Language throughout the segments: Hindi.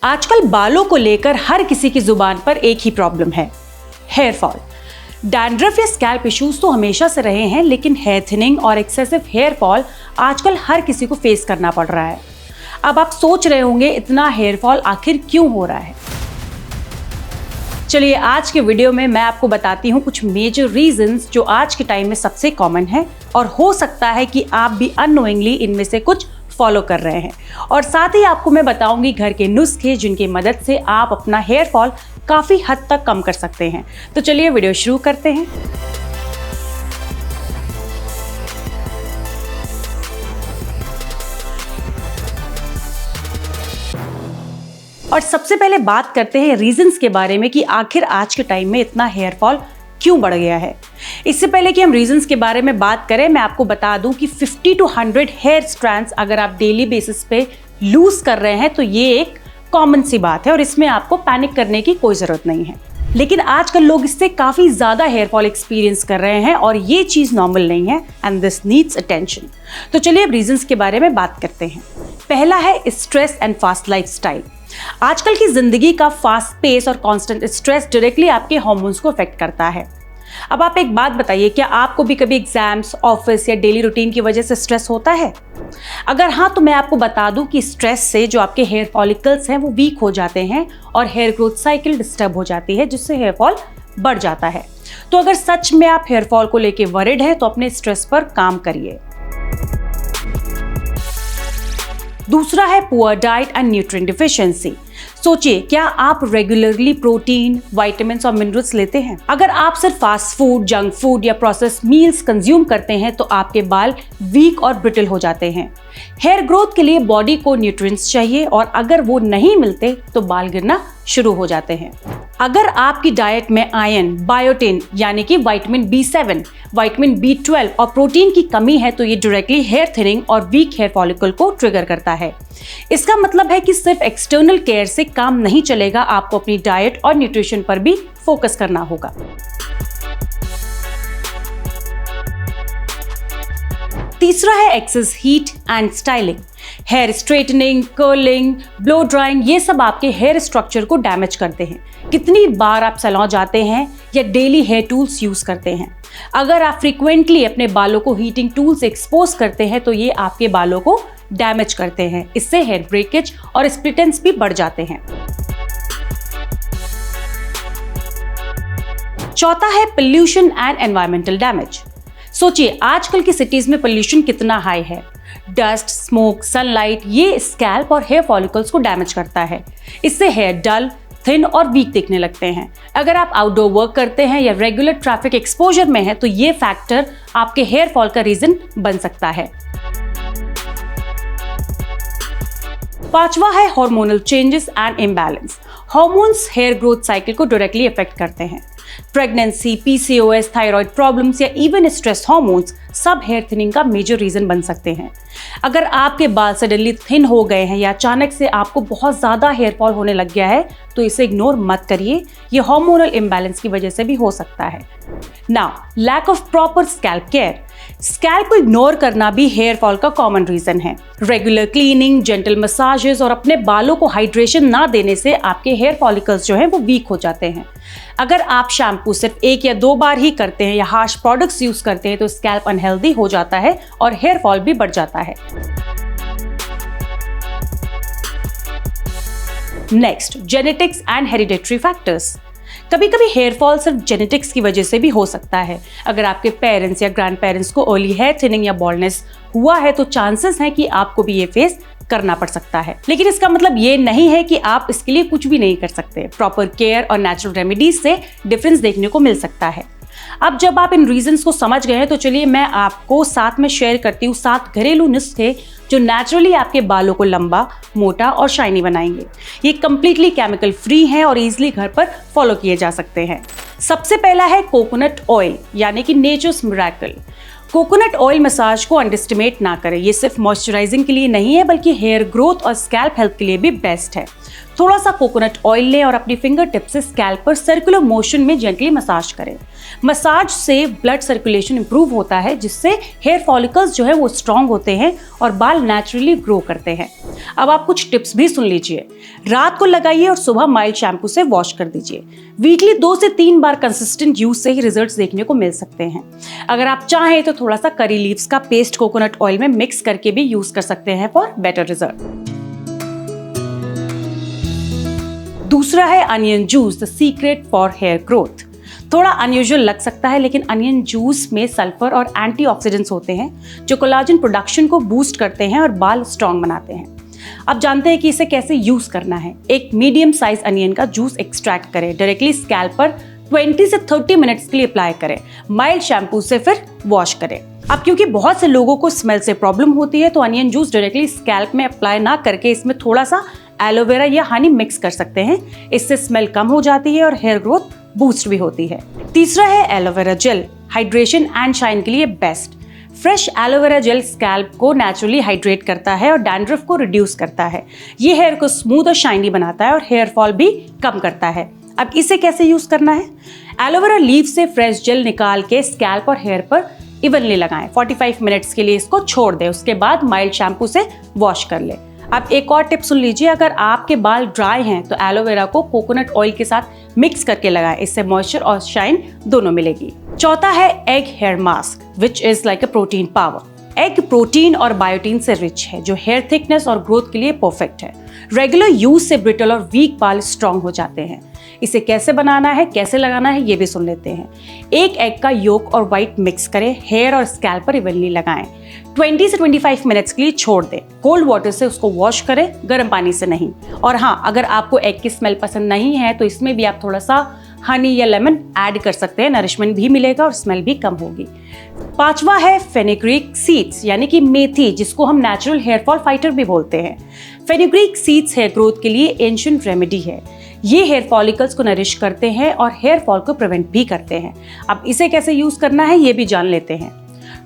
आजकल बालों को लेकर हर किसी की जुबान पर एक ही प्रॉब्लम है, हेयर फॉल। डैंड्रफ या स्कैल्प इश्यूज तो हमेशा से रहे हैं, लेकिन हेयर थिनिंग और एक्सेसिव हेयर फॉल आजकल हर किसी को फेस करना पड़ रहा है। अब आप सोच रहे होंगे इतना हेयर फॉल आखिर क्यों हो रहा है। चलिए आज के वीडियो में मैं आपको बताती हूँ कुछ मेजर रीजंस जो आज के टाइम में सबसे कॉमन है और हो सकता है कि आप भी अननोइंगली इनमें से कुछ फॉलो कर रहे हैं। और साथ ही आपको मैं बताऊंगी घर के नुस्खे जिनकी मदद से आप अपना हेयर फॉल काफी हद तक कम कर सकते हैं। तो चलिए वीडियो शुरू करते हैं। और सबसे पहले बात करते हैं रीजंस के बारे में कि आखिर आज के टाइम में इतना हेयर फॉल क्यों बढ़ गया है। इससे पहले कि हम रीजंस के बारे में बात करें, मैं आपको बता दूं कि 50 to 100 हेयर स्ट्रैंड्स अगर आप डेली बेसिस पे लूज कर रहे हैं तो ये एक कॉमन सी बात है और इसमें आपको पैनिक करने की कोई जरूरत नहीं है। लेकिन आजकल लोग इससे काफी ज्यादा हेयर फॉल एक्सपीरियंस कर रहे हैं और ये चीज नॉर्मल नहीं है एंड दिस नीड्स अटेंशन। तो चलिए अब रीजंस के बारे में बात करते हैं। पहला है स्ट्रेस एंड फास्ट लाइफस्टाइल। आजकल की जिंदगी का फास्ट पेस और कांस्टेंट स्ट्रेस डायरेक्टली आपके हार्मोन्स को अफेक्ट करता है। अब आप एक बात बताइए, क्या आपको भी कभी एग्जाम्स, ऑफिस या डेली रूटीन की वजह से स्ट्रेस होता है? अगर हाँ, तो मैं आपको बता दूं कि स्ट्रेस से जो आपके हेयर फॉलिकल्स हैं वो वीक हो जाते हैं और हेयर ग्रोथ साइकिल डिस्टर्ब हो जाती है, जिससे हेयर फॉल बढ़ जाता है। तो अगर सच में आप हेयर फॉल को लेकर वरिड हैं तो अपने स्ट्रेस पर काम करिए। दूसरा है poor diet and nutrient deficiency. सोचिए, क्या आप रेगुलरली प्रोटीन, विटामिन्स और मिनरल्स लेते हैं? अगर आप सिर्फ फास्ट फूड, जंक फूड या प्रोसेस्ड मील्स कंज्यूम करते हैं तो आपके बाल वीक और ब्रिटल हो जाते हैं। हेयर ग्रोथ के लिए बॉडी को न्यूट्रिएंट्स चाहिए और अगर वो नहीं मिलते तो बाल गिरना शुरू हो जाते हैं। अगर आपकी डाइट में आयरन, बायोटिन यानी कि विटामिन B7, विटामिन B12 और प्रोटीन की कमी है तो ये डायरेक्टली हेयर थिनिंग और वीक हेयर फॉलिकल को ट्रिगर करता है। इसका मतलब है कि सिर्फ एक्सटर्नल केयर से काम नहीं चलेगा, आपको अपनी डाइट और न्यूट्रिशन पर भी फोकस करना होगा। तीसरा है excess heat and styling. Hair straightening, curling, blow drying ये सब आपके हेयर स्ट्रक्चर को डैमेज करते हैं। कितनी बार आप सैलून जाते हैं या डेली हेयर टूल्स यूज करते हैं? अगर आप फ्रीक्वेंटली अपने बालों को हीटिंग टूल से एक्सपोज करते हैं तो ये आपके बालों को डैमेज करते हैं। इससे हेयर ब्रेकेज और स्प्लिट एंड्स भी बढ़ जाते हैं। चौथा है पोल्यूशन एंड एनवायरमेंटल डैमेज। सोचिए, आजकल की सिटीज में पोल्यूशन कितना हाई है। डस्ट, स्मोक, सनलाइट ये स्कैल्प और हेयर फॉलिकल्स को डैमेज करता है। इससे हेयर डल, थिन और वीक दिखने लगते हैं। अगर आप आउटडोर वर्क करते हैं या रेगुलर ट्रैफिक एक्सपोजर में हैं तो ये फैक्टर आपके हेयर फॉल का रीजन बन सकता है। पांचवा है hormonal changes and imbalance. Hormones hair growth cycle को डायरेक्टली अफेक्ट करते हैं। प्रेगनेंसी, PCOS, थायराइड प्रॉब्लम्स या इवन स्ट्रेस हार्मोन्स सब हेयर थिनिंग का मेजर रीजन बन सकते हैं। अगर आपके बाल सडनली थिन हो गए हैं या अचानक से आपको बहुत ज्यादा हेयर फॉल होने लग गया है तो इसे इग्नोर मत करिए, ये हार्मोनल इम्बैलेंस की वजह से भी हो सकता है। Now, lack of proper scalp care. Scalp को इग्नोर करना भी हेयर फॉल का कॉमन रीजन है। रेगुलर क्लीनिंग, जेंटल मसाजेस और अपने बालों को हाइड्रेशन ना देने से आपके हेयर फॉलिकल्स जो हैं वो वीक हो जाते हैं। अगर आप शैम्पू सिर्फ 1 या 2 बार ही करते हैं या हार्श प्रोडक्ट्स यूज करते हैं तो स्कैल्प अनहेल्दी हो जाता है और हेयर फॉल भी बढ़ जाता है। Next, genetics and hereditary factors. कभी कभी हेयर फॉल सिर्फ जेनेटिक्स की वजह से भी हो सकता है। अगर आपके पेरेंट्स या ग्रैंड पेरेंट्स को अर्ली हेयर थिनिंग या बॉल्डनेस हुआ है तो चांसेस हैं कि आपको भी ये फेस करना पड़ सकता है। लेकिन इसका मतलब ये नहीं है कि आप इसके लिए कुछ भी नहीं कर सकते। प्रॉपर केयर और नेचुरल रेमेडीज से डिफरेंस देखने को मिल सकता है। अब जब आप इन रीजंस को समझ गए हैं तो चलिए मैं आपको साथ में शेयर करती हूँ 7 घरेलू नुस्खे जो नेचुरली आपके बालों को लंबा, मोटा और शाइनी बनाएंगे। ये कंप्लीटली केमिकल फ्री हैं और इजीली घर पर फॉलो किए जा सकते हैं। सबसे पहला है कोकोनट ऑयल यानी कि nature's miracle. Coconut oil massage को अंडरएस्टिमेट ना करें। ये सिर्फ मॉइस्चराइजिंग के लिए नहीं है बल्कि हेयर ग्रोथ और स्कैल्प हेल्थ के लिए भी बेस्ट है। थोड़ा सा कोकोनट ऑयल लें और अपनी फिंगर टिप से स्कैल्प पर सर्कुलर मोशन में जेंटली मसाज करें। मसाज से ब्लड सर्कुलेशन इंप्रूव होता है, जिससे हेयर फॉलिकल्स जो है वो स्ट्रांग होते हैं और बाल नेचुरली ग्रो करते हैं। अब आप कुछ टिप्स भी सुन लीजिए। रात को लगाइए और सुबह माइल्ड शैम्पू से वॉश कर दीजिए। वीकली 2 से 3 बार कंसिस्टेंट यूज से ही रिजल्ट्स देखने को मिल सकते हैं। अगर आप चाहें तो थोड़ा सा करी लीव्स का पेस्ट कोकोनट ऑयल में मिक्स करके भी यूज कर सकते हैं फॉर बेटर रिजल्ट। दूसरा है onion juice, the secret for hair growth. थोड़ा अनयूजुअल लग सकता है, लेकिन अनियन जूस में सल्फर और एंटीऑक्सीडेंट्स होते हैं जो कोलाजन प्रोडक्शन को बूस्ट करते हैं और बाल स्ट्रांग बनाते हैं। अब जानते हैं कि इसे कैसे यूज करना है। एक मीडियम साइज अनियन का जूस एक्सट्रैक्ट करें, डायरेक्टली स्कैल्प पर 20 से 30 मिनट्स के लिए अप्लाई करें। माइल्ड शैम्पू से फिर वॉश करें। अब क्योंकि बहुत से लोगों को स्मेल से प्रॉब्लम होती है, तो अनियन जूस डायरेक्टली स्कैल्प में अप्लाई ना करके इसमें थोड़ा सा एलोवेरा या हनी मिक्स कर सकते हैं। इससे स्मेल कम हो जाती है और हेयर ग्रोथ बूस्ट भी होती है। तीसरा है aloe vera gel, hydration and shine के लिए best. Fresh aloe vera gel scalp को नेचुरली हाइड्रेट करता है और डैंड्रफ को रिड्यूस करता है। ये हेयर को स्मूथ और शाइनी बनाता है और हेयर फॉल भी कम करता है। अब इसे कैसे यूज करना है? एलोवेरा लीफ से फ्रेश जेल निकाल के स्कैल्प और हेयर पर इवनली लगाएं। 45 मिनट्स के लिए इसको छोड़ दें। उसके बाद माइल्ड शैम्पू से वॉश कर लें। अब एक और टिप सुन लीजिए। अगर आपके बाल ड्राई हैं तो एलोवेरा को कोकोनट ऑयल के साथ मिक्स करके लगाएं। इससे मॉइस्चर और शाइन दोनों मिलेगी। चौथा है egg hair mask, which is like a protein power. Egg protein और बायोटीन से रिच है, जो हेयर थिकनेस और ग्रोथ के लिए परफेक्ट है। रेगुलर यूज से ब्रिटल और वीक बाल स्ट्रांग हो जाते हैं। इसे कैसे बनाना है, कैसे लगाना है, ये भी सुन लेते हैं। एक एग का योक और व्हाइट मिक्स करें, हेयर और स्कैल्प पर इवनली लगाएं। 20 से 25 मिनट्स के लिए छोड़ दें। कोल्ड वाटर से उसको वॉश करें, गर्म पानी से नहीं। और हाँ, अगर आपको एग की स्मेल पसंद नहीं है तो इसमें भी आप थोड़ा सा हनी या लेमन ऐड कर सकते हैं। नरिशमेंट भी मिलेगा और स्मेल भी कम होगी। पांचवा है फेनुग्रीक सीड्स, यानी कि मेथी, जिसको हम नेचुरल हेयर फॉल फाइटर भी बोलते हैं। फेनुग्रीक सीड्स हेयर ग्रोथ के लिए एंशिएंट रेमेडी है। ये हेयर फॉलिकल्स को नरिश करते हैं और हेयर फॉल को प्रिवेंट भी करते हैं। अब इसे कैसे यूज करना है ये भी जान लेते हैं।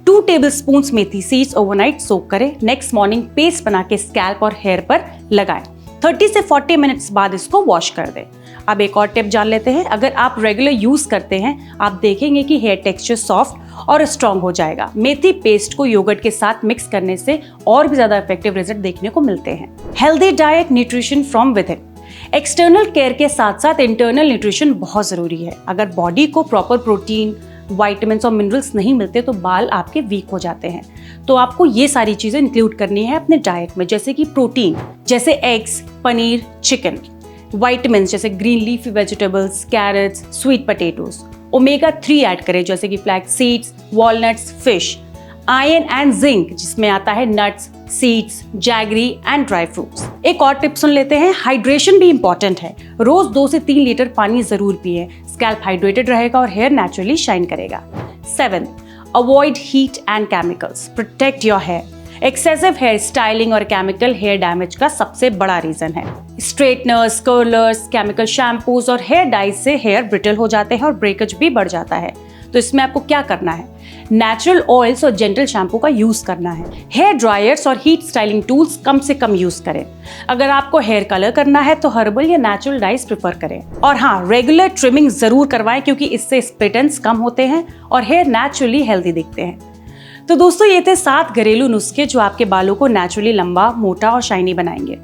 2 टेबलस्पून मेथी सीड्स ओवरनाइट सोक करें। नेक्स्ट मॉर्निंग पेस्ट बना के स्कैल्प और हेयर पर लगाएं। 30 से 40 मिनट्स बाद इसको वॉश कर दें। अब एक और टिप जान लेते हैं। अगर आप रेगुलर यूज करते हैं, आप देखेंगे कि हेयर टेक्सचर सॉफ्ट और स्ट्रांग हो जाएगा। मेथी पेस्ट को योगर्ट के साथ मिक्स करने से और भी ज्यादा इफेक्टिव रिजल्ट देखने को मिलते हैं। Healthy diet, nutrition from with in. External care के साथ साथ इंटरनल न्यूट्रिशन बहुत जरूरी है। अगर बॉडी को प्रॉपर प्रोटीन, विटामिन्स और मिनरल्स नहीं मिलते तो बाल आपके वीक हो जाते हैं। तो आपको ये सारी चीजें इंक्लूड करनी है अपने डाइट में, जैसे कि प्रोटीन जैसे एग्स, पनीर, चिकन। विटामिन्स जैसे green leafy vegetables, carrots, sweet potatoes. Omega 3 add करें, जैसे कि flax seeds, walnuts, fish. Iron and zinc, जिसमें आता है nuts, seeds, jaggery and dry fruits. एक और टिप सुन लेते हैं। हाइड्रेशन भी इंपॉर्टेंट है। रोज 2 से 3 लीटर पानी जरूर पिए। स्कैल्प हाइड्रेटेड रहेगा और हेयर नेचुरली शाइन करेगा। 7. Avoid heat and chemicals, protect your hair. Excessive hair styling और केमिकल हेयर डैमेज का सबसे बड़ा रीजन है। स्ट्रेटनर्स, कर्लर्स, केमिकल शैम्पूज और हेयर डाइज से हेयर ब्रिटल हो जाते हैं और ब्रेकेज भी बढ़ जाता है। तो इसमें आपको क्या करना है? नेचुरल ऑयल्स और जेंटल शैम्पू का यूज करना है। हेयर ड्रायर्स और हीट स्टाइलिंग टूल्स कम से कम यूज करें। अगर आपको हेयर कलर करना है तो हर्बल या नेचुरल डाइज प्रेफर करें। और हाँ, रेगुलर ट्रिमिंग जरूर करवाएं, क्योंकि इससे स्प्लिट एंड्स कम होते हैं और हेयर नेचुरली हेल्दी दिखते हैं। तो दोस्तों, ये थे 7 घरेलू नुस्खे जो आपके बालों को नेचुरली लंबा, मोटा और शाइनी बनाएंगे।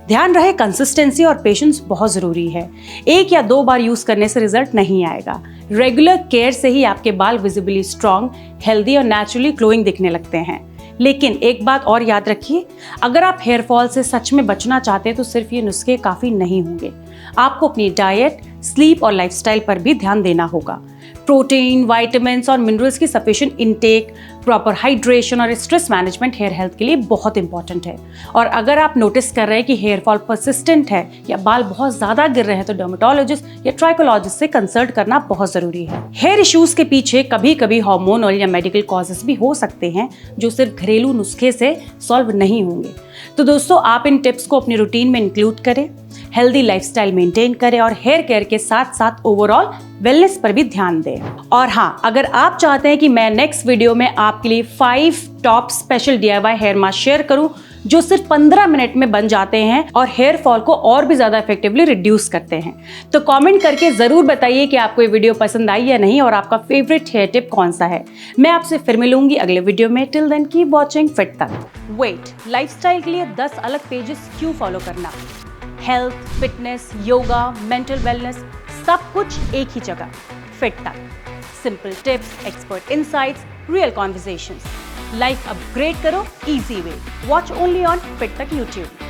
ध्यान रहे, कंसिस्टेंसी और पेशेंस बहुत जरूरी है। 1 या 2 बार यूज करने से रिजल्ट नहीं आएगा। रेगुलर केयर से ही आपके बाल विजिबली स्ट्रांग, हेल्दी और नेचुरली ग्लोइंग दिखने लगते हैं। लेकिन एक बात और याद रखिए, अगर आप हेयर फॉल से सच में बचना चाहते हैं तो सिर्फ ये नुस्खे काफी नहीं होंगे। आपको अपनी डाइट, स्लीप और लाइफस्टाइल पर भी ध्यान देना होगा। प्रोटीन, विटामिन्स और मिनरल्स की सफिशिएंट इनटेक, प्रॉपर हाइड्रेशन और स्ट्रेस मैनेजमेंट हेयर हेल्थ के लिए बहुत इंपॉर्टेंट है। और अगर आप नोटिस कर रहे हैं कि हेयर फॉल परसिस्टेंट है या बाल बहुत ज्यादा गिर रहे हैं तो डर्मेटोलॉजिस्ट या ट्राइकोलॉजिस्ट से कंसल्ट करना बहुत जरूरी है। हेयर इश्यूज के पीछे कभी कभी हार्मोनल या मेडिकल कॉजेस भी हो सकते हैं, जो सिर्फ घरेलू नुस्खे से सॉल्व नहीं होंगे। तो दोस्तों, आप इन टिप्स को अपनी रूटीन में इंक्लूड करें, हेल्दी लाइफस्टाइल मेंटेन करें और हेयर केयर के साथ साथ ओवरऑल वेलनेस पर भी ध्यान दें। और हाँ, अगर आप चाहते हैं कि मैं नेक्स्ट वीडियो में आपके लिए 5 top special DIY hair mask share करूं, जो सिर्फ 15 मिनट में बन जाते हैं और हेयर फॉल को और भी ज्यादा इफेक्टिवली रिड्यूस करते हैं। तो कमेंट करके जरूर बताइए कि आपको ये वीडियो पसंद आई या नहीं और आपका फेवरेट हेयर टिप कौन सा है। मैं आपसे फिर मिलूंगी अगले वीडियो में। Till then keep watching fit Tak. Wait, lifestyle के लिए 10 अलग पेजेस क्यों फॉलो करना? Health, fitness, yoga, mental wellness, सब कुछ एक ही जगह, fit Tak. Simple tips, expert insights, real conversations. Life upgrade करो easy way. Watch only on fit Tak YouTube.